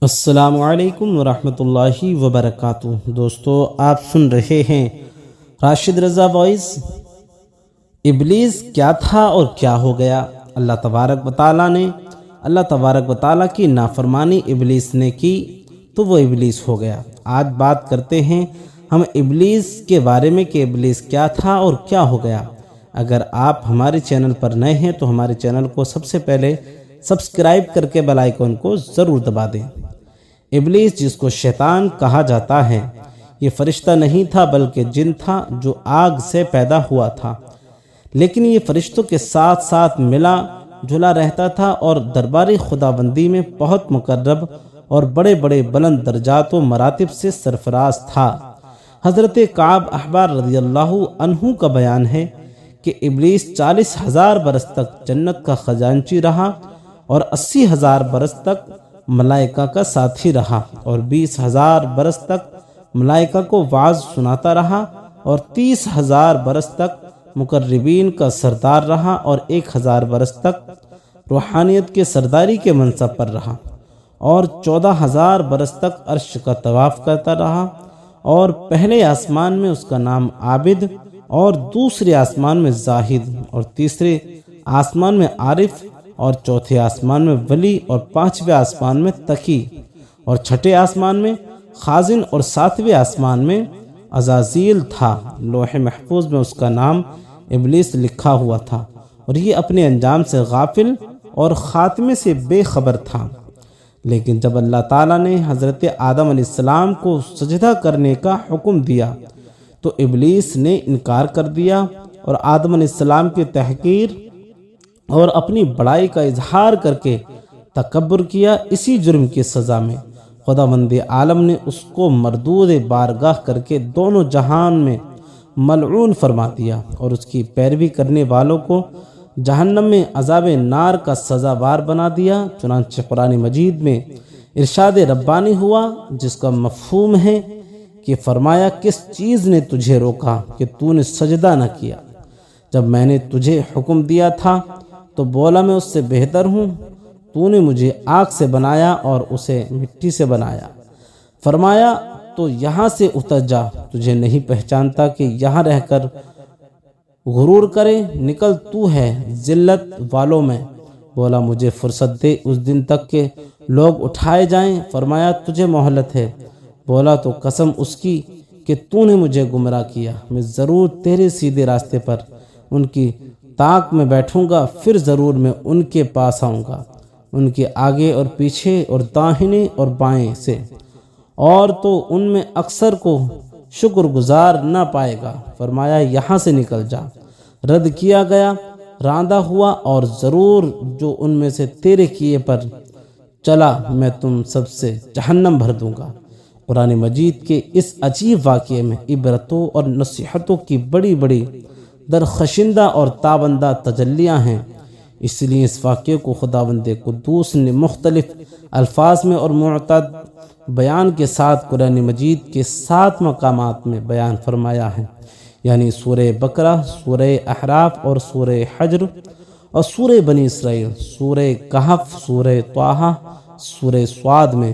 السلام علیکم ورحمۃ اللہ وبرکاتہ۔ دوستو، آپ سن رہے ہیں راشد رضا وائس۔ ابلیس کیا تھا اور کیا ہو گیا؟ اللہ تبارک و تعالیٰ کی نافرمانی ابلیس نے کی تو وہ ابلیس ہو گیا۔ آج بات کرتے ہیں ہم ابلیس کے بارے میں کہ ابلیس کیا تھا اور کیا ہو گیا۔ اگر آپ ہمارے چینل پر نئے ہیں تو ہمارے چینل کو سب سے پہلے سبسکرائب کر کے بیل آئیکن کو ضرور دبا دیں۔ ابلیس، جس کو شیطان کہا جاتا ہے، یہ فرشتہ نہیں تھا بلکہ جن تھا جو آگ سے پیدا ہوا تھا، لیکن یہ فرشتوں کے ساتھ ساتھ ملا جلا رہتا تھا اور دربار خداوندی میں بہت مقرب اور بڑے بڑے بلند درجات و مراتب سے سرفراز تھا۔ حضرت کعب احبار رضی اللہ عنہ کا بیان ہے کہ ابلیس 40,000 برس تک جنت کا خزانچی رہا اور 80,000 برس تک ملائکہ کا ساتھی رہا اور 20,000 برس تک ملائکہ کو وعظ سناتا رہا اور 30,000 برس تک مقربین کا سردار رہا اور 1,000 برس تک روحانیت کے سرداری کے منصب پر رہا اور 14,000 برس تک عرش کا طواف کرتا رہا، اور پہلے آسمان میں اس کا نام عابد اور دوسرے آسمان میں زاہد اور تیسرے آسمان میں عارف اور چوتھے آسمان میں ولی اور پانچویں آسمان میں تقی اور چھٹے آسمان میں خازن اور ساتویں آسمان میں عزازیل تھا۔ لوح محفوظ میں اس کا نام ابلیس لکھا ہوا تھا اور یہ اپنے انجام سے غافل اور خاتمے سے بے خبر تھا۔ لیکن جب اللہ تعالیٰ نے حضرت آدم علیہ السلام کو سجدہ کرنے کا حکم دیا تو ابلیس نے انکار کر دیا اور آدم علیہ السلام کی تحقیر اور اپنی بڑائی کا اظہار کر کے تکبر کیا۔ اسی جرم کی سزا میں خداوند عالم نے اس کو مردود بارگاہ کر کے دونوں جہان میں ملعون فرما دیا اور اس کی پیروی کرنے والوں کو جہنم میں عذاب نار کا سزاوار بنا دیا۔ چنانچہ قرآن مجید میں ارشاد ربانی ہوا جس کا مفہوم ہے کہ فرمایا، کس چیز نے تجھے روکا کہ تو نے سجدہ نہ کیا؟ جب میں نے تجھے حکم دیا تھا تو بولا میں اس سے بہتر ہوں، تو نے مجھے آگ سے بنایا اور اسے مٹی سے بنایا۔ فرمایا تو یہاں سے اتر جا، تجھے نہیں پہچانتا کہ یہاں رہ کر غرور کرے، نکل تو ہے ذلت والوں میں۔ بولا مجھے فرصت دے اس دن تک کہ لوگ اٹھائے جائیں۔ فرمایا تجھے مہلت ہے۔ بولا تو قسم اس کی کہ تو نے مجھے گمراہ کیا، میں ضرور تیرے سیدھے راستے پر ان کی طاق میں بیٹھوں گا، پھر ضرور میں ان کے پاس آؤں گا، ان کے آگے اور پیچھے اور داہنے اور بائیں سے، اور تو ان میں اکثر کو شکر گزار نہ پائے گا۔ فرمایا یہاں سے نکل جا، رد کیا گیا، راندہ ہوا، اور ضرور جو ان میں سے تیرے کیے پر چلا میں تم سب سے جہنم بھر دوں گا۔ قرآن مجید کے اس عجیب واقعے میں عبرتوں اور نصیحتوں کی بڑی بڑی درخشندہ اور تابندہ تجلیاں ہیں، اس لیے اس واقعے کو خداوند قدوس نے مختلف الفاظ میں اور معتد بیان کے ساتھ قرآن مجید کے 7 مقامات میں بیان فرمایا ہے، یعنی سورہ بقرہ، سورہ احراف اور سورہ حجر اور سورہ بنی اسرائیل، سورہ کہف، سورہ طٰہٰ، سورہ صاد میں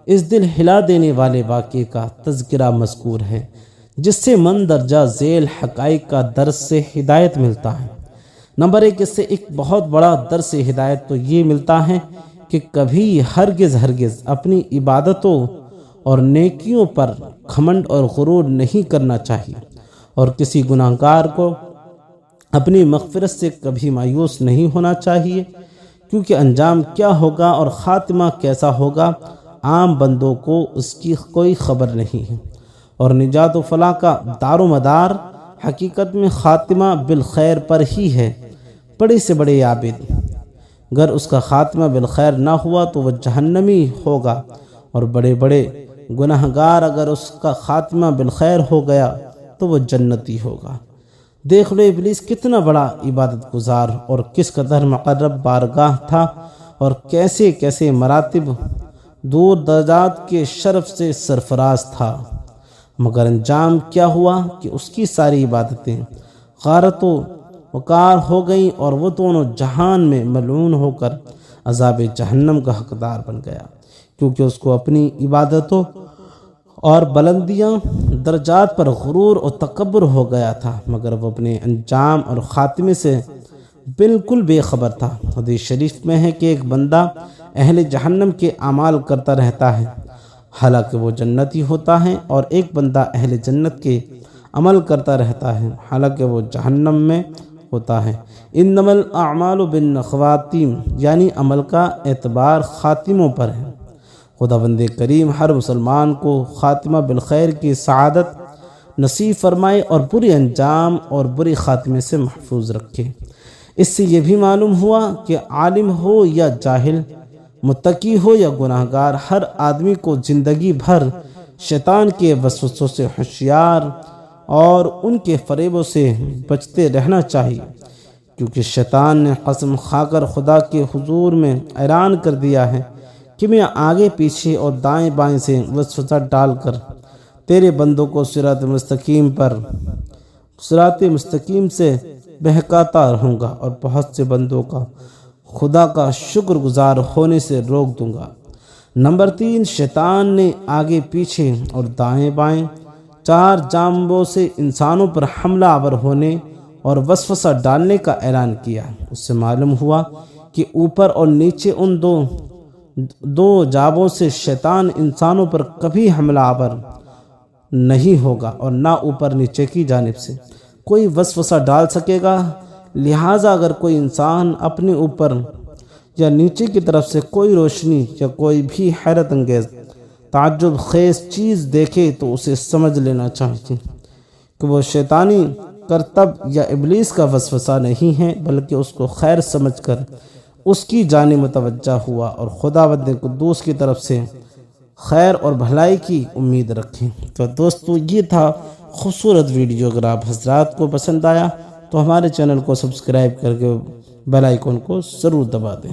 اس دل ہلا دینے والے واقعے کا تذکرہ مذکور ہے، جس سے مندرجہ ذیل حقائق کا درس سے ہدایت ملتا ہے۔ نمبر 1، اس سے ایک بہت بڑا درس ہدایت تو یہ ملتا ہے کہ کبھی ہرگز اپنی عبادتوں اور نیکیوں پر گھمنڈ اور غرور نہیں کرنا چاہیے، اور کسی گناہگار کو اپنی مغفرت سے کبھی مایوس نہیں ہونا چاہیے، کیونکہ انجام کیا ہوگا اور خاتمہ کیسا ہوگا عام بندوں کو اس کی کوئی خبر نہیں ہے، اور نجات و فلاح کا دار و مدار حقیقت میں خاتمہ بالخیر پر ہی ہے۔ بڑے سے بڑے عابد اگر اس کا خاتمہ بالخیر نہ ہوا تو وہ جہنمی ہوگا، اور بڑے بڑے گناہگار اگر اس کا خاتمہ بالخیر ہو گیا تو وہ جنتی ہوگا۔ دیکھ لو ابلیس کتنا بڑا عبادت گزار اور کس قدر مقرب بارگاہ تھا، اور کیسے کیسے مراتب دور درجات کے شرف سے سرفراز تھا، مگر انجام کیا ہوا کہ اس کی ساری عبادتیں غارت و وقار ہو گئیں اور وہ دونوں جہان میں ملعون ہو کر عذاب جہنم کا حقدار بن گیا، کیونکہ اس کو اپنی عبادتوں اور بلندیاں درجات پر غرور اور تکبر ہو گیا تھا، مگر وہ اپنے انجام اور خاتمے سے بالکل بے خبر تھا۔ حدیث شریف میں ہے کہ ایک بندہ اہل جہنم کے اعمال کرتا رہتا ہے حالانکہ وہ جنتی ہوتا ہے، اور ایک بندہ اہل جنت کے عمل کرتا رہتا ہے حالانکہ وہ جہنم میں ہوتا ہے۔ انما الاعمال بالخواتیم، یعنی عمل کا اعتبار خاتموں پر ہے۔ خداوند کریم ہر مسلمان کو خاتمہ بالخیر کی سعادت نصیب فرمائے اور برے انجام اور برے خاتمے سے محفوظ رکھے۔ اس سے یہ بھی معلوم ہوا کہ عالم ہو یا جاہل، متقی ہو یا گناہ گار، ہر آدمی کو زندگی بھر شیطان کے وسوسوں سے ہوشیار اور ان کے فریبوں سے بچتے رہنا چاہیے، کیونکہ شیطان نے قسم کھا کر خدا کے حضور میں اعلان کر دیا ہے کہ میں آگے پیچھے اور دائیں بائیں سے وسوسہ ڈال کر تیرے بندوں کو صراط مستقیم سے بہکاتا رہوں گا اور بہت سے بندوں کا خدا کا شکر گزار ہونے سے روک دوں گا۔ نمبر 3، شیطان نے آگے پیچھے اور دائیں بائیں 4 جانبوں سے انسانوں پر حملہ آور ہونے اور وسوسہ ڈالنے کا اعلان کیا۔ اس سے معلوم ہوا کہ اوپر اور نیچے ان دو جانبوں سے شیطان انسانوں پر کبھی حملہ آور نہیں ہوگا اور نہ اوپر نیچے کی جانب سے کوئی وسوسہ ڈال سکے گا۔ لہٰذا اگر کوئی انسان اپنے اوپر یا نیچے کی طرف سے کوئی روشنی یا کوئی بھی حیرت انگیز تعجب خیز چیز دیکھے تو اسے سمجھ لینا چاہیے کہ وہ شیطانی کرتب یا ابلیس کا وسوسہ نہیں ہے، بلکہ اس کو خیر سمجھ کر اس کی جانب متوجہ ہوا اور خداوند قدوس کی طرف سے خیر اور بھلائی کی امید رکھیں۔ تو دوستو، یہ تھا خوبصورت ویڈیو۔ اگر آپ حضرات کو پسند آیا تو ہمارے چینل کو سبسکرائب کر کے بیل آئیکن کو ضرور دبا دیں۔